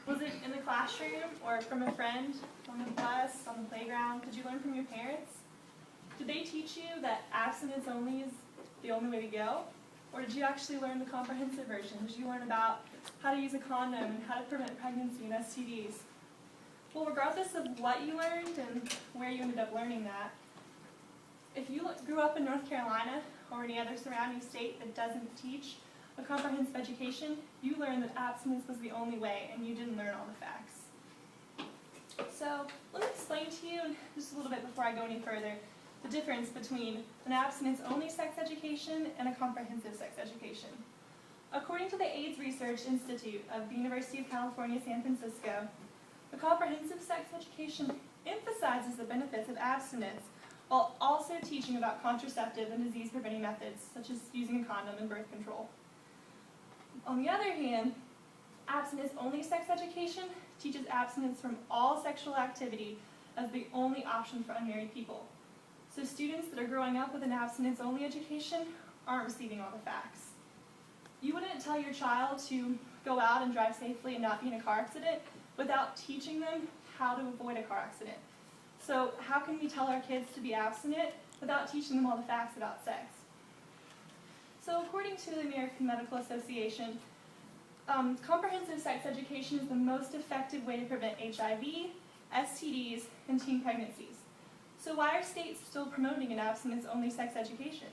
Was it in the classroom or from a friend, on the bus, on the playground? Did you learn from your parents? Did they teach you that abstinence only is the only way to go? Or did you actually learn the comprehensive version? Did you learn about how to use a condom and how to prevent pregnancy and STDs? Well, regardless of what you learned and where you ended up learning that, if you grew up in North Carolina or any other surrounding state that doesn't teach a comprehensive education, you learned that abstinence was the only way and you didn't learn all the facts. So let me explain to you, just a little bit before I go any further, the difference between an abstinence-only sex education and a comprehensive sex education. According to the AIDS Research Institute of the University of California, San Francisco, a comprehensive sex education emphasizes the benefits of abstinence while also teaching about contraceptive and disease-preventing methods, such as using a condom and birth control. On the other hand, abstinence-only sex education teaches abstinence from all sexual activity as the only option for unmarried people. So students that are growing up with an abstinence-only education aren't receiving all the facts. You wouldn't tell your child to go out and drive safely and not be in a car accident without teaching them how to avoid a car accident. So how can we tell our kids to be abstinent without teaching them all the facts about sex? So according to the American Medical Association, comprehensive sex education is the most effective way to prevent HIV, STDs, and teen pregnancies. So why are states still promoting an abstinence-only sex education?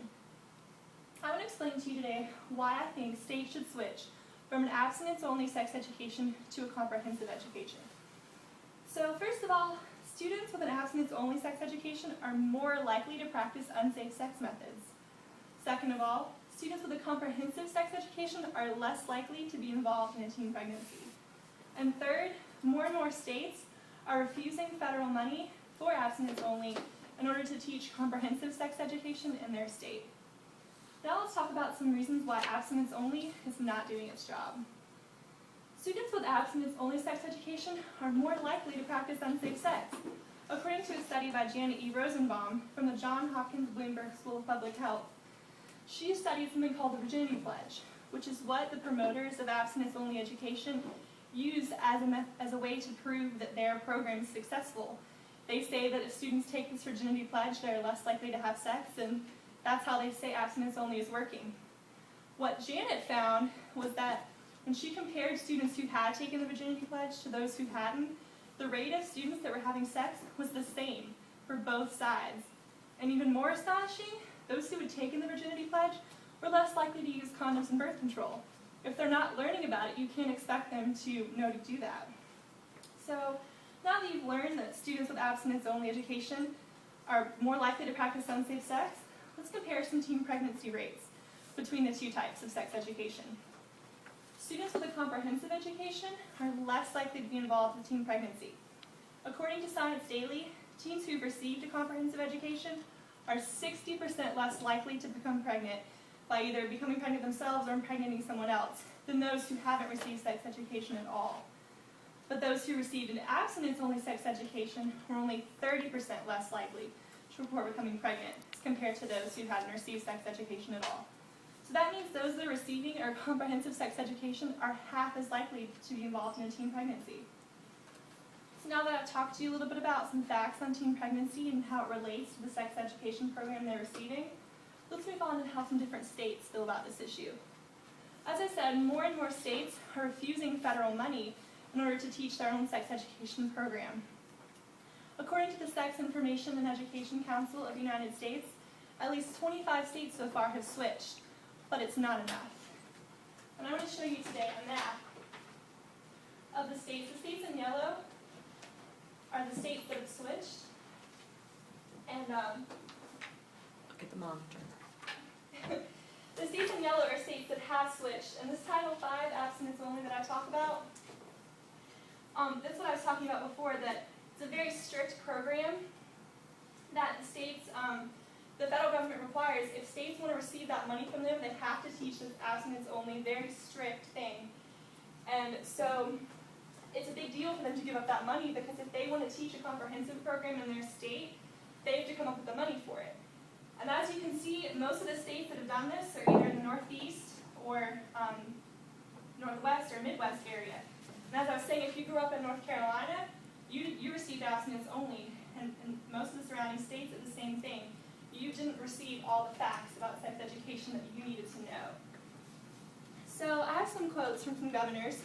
I want to explain to you today why I think states should switch from an abstinence-only sex education to a comprehensive education. So first of all, students with an abstinence-only sex education are more likely to practice unsafe sex methods. Second of all, students with a comprehensive sex education are less likely to be involved in a teen pregnancy. And third, more and more states are refusing federal money for abstinence only in order to teach comprehensive sex education in their state. Now let's talk about some reasons why abstinence only is not doing its job. Students with abstinence-only sex education are more likely to practice unsafe sex. According to a study by Janet E. Rosenbaum from the Johns Hopkins Bloomberg School of Public Health, she studied something called the Virginity Pledge, which is what the promoters of abstinence-only education use as a way to prove that their program is successful. They say that if students take this Virginity Pledge, they're less likely to have sex, and that's how they say abstinence-only is working. What Janet found was that when she compared students who had taken the Virginity Pledge to those who hadn't, the rate of students that were having sex was the same for both sides. And even more astonishing, those who had taken the Virginity Pledge were less likely to use condoms and birth control. If they're not learning about it, you can't expect them to know to do that. So now that you've learned that students with abstinence-only education are more likely to practice unsafe sex, let's compare some teen pregnancy rates between the two types of sex education. Students with a comprehensive education are less likely to be involved in teen pregnancy. According to Science Daily, teens who've received a comprehensive education are 60% less likely to become pregnant by either becoming pregnant themselves or impregnating someone else than those who haven't received sex education at all. But those who received an abstinence-only sex education were only 30% less likely to report becoming pregnant as compared to those who hadn't received sex education at all. So that means those that are receiving a comprehensive sex education are half as likely to be involved in a teen pregnancy. So now that I've talked to you a little bit about some facts on teen pregnancy and how it relates to the sex education program they're receiving, let's move on to how some different states feel about this issue. As I said, more and more states are refusing federal money in order to teach their own sex education program. According to the Sex Information and Education Council of the United States, at least 25 states so far have switched, but it's not enough. And I want to show you today a map of the states. The states in yellow are the states that have switched. And look at the monitor. The states in yellow are states that have switched. And this Title V, abstinence only, that I talk about, that's what I was talking about before, that it's a very strict program that the states, the federal government requires. If states want to receive that money from them, they have to teach this abstinence-only, very strict thing. And so it's a big deal for them to give up that money, because if they want to teach a comprehensive program in their state, they have to come up with the money for it. And as you can see, most of the states that have done this are either in the Northeast or Northwest or Midwest area. And as I was saying, if you grew up in North Carolina, you received abstinence only, and most of the surrounding states did the same thing. You didn't receive all the facts about sex education that you needed to know. So I have some quotes from some governors,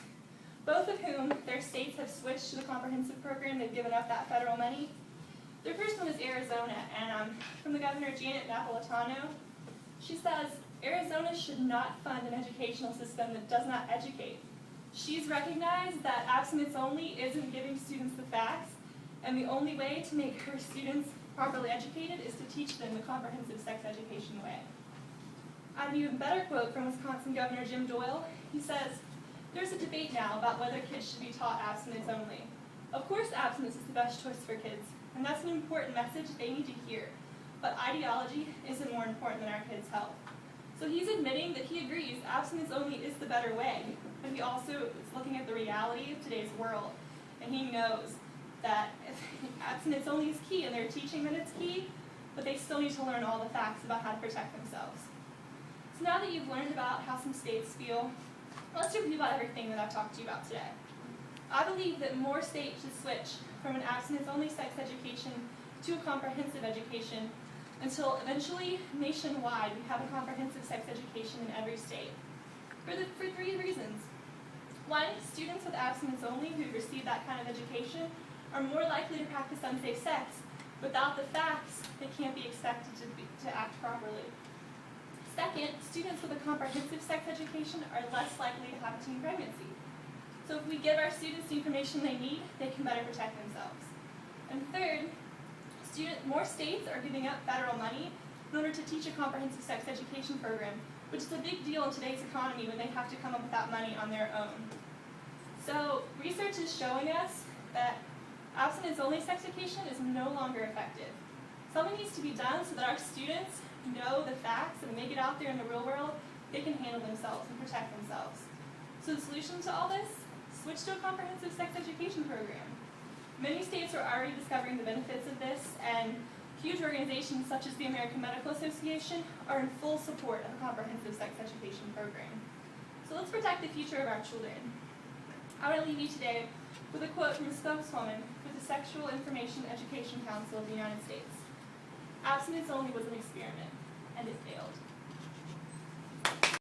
both of whom their states have switched to the comprehensive program. They've given up that federal money. The first one is Arizona, and from the governor, Janet Napolitano. She says, Arizona should not fund an educational system that does not educate. She's recognized that abstinence only isn't giving students the facts, and the only way to make her students properly educated is to teach them the comprehensive sex education way. I have an even better quote from Wisconsin Governor Jim Doyle. He says, there's a debate now about whether kids should be taught abstinence only. Of course abstinence is the best choice for kids, and that's an important message they need to hear. But ideology isn't more important than our kids' health. So he's admitting that he agrees abstinence only is the better way, but he also is looking at the reality of today's world, and he knows that abstinence only is key, and they're teaching that it's key, but they still need to learn all the facts about how to protect themselves. So now that you've learned about how some states feel, let's review about everything that I've talked to you about today. I believe that more states should switch from an abstinence-only sex education to a comprehensive education until eventually, nationwide, we have a comprehensive sex education in every state. For three reasons. One, students with abstinence only who receive that kind of education are more likely to practice unsafe sex. Without the facts, they can't be expected to act properly. Second, students with a comprehensive sex education are less likely to have a teen pregnancy. So if we give our students the information they need, they can better protect themselves. And third, more states are giving up federal money in order to teach a comprehensive sex education program, which is a big deal in today's economy when they have to come up with that money on their own. So research is showing us that abstinence-only sex education is no longer effective. Something needs to be done so that our students know the facts, and when they get out there in the real world, they can handle themselves and protect themselves. So the solution to all this? Switch to a comprehensive sex education program. Many states are already discovering the benefits of this, and huge organizations such as the American Medical Association are in full support of a comprehensive sex education program. So let's protect the future of our children. I want to leave you today with a quote from a spokeswoman for the Sexual Information Education Council of the United States. Abstinence only was an experiment, and it failed.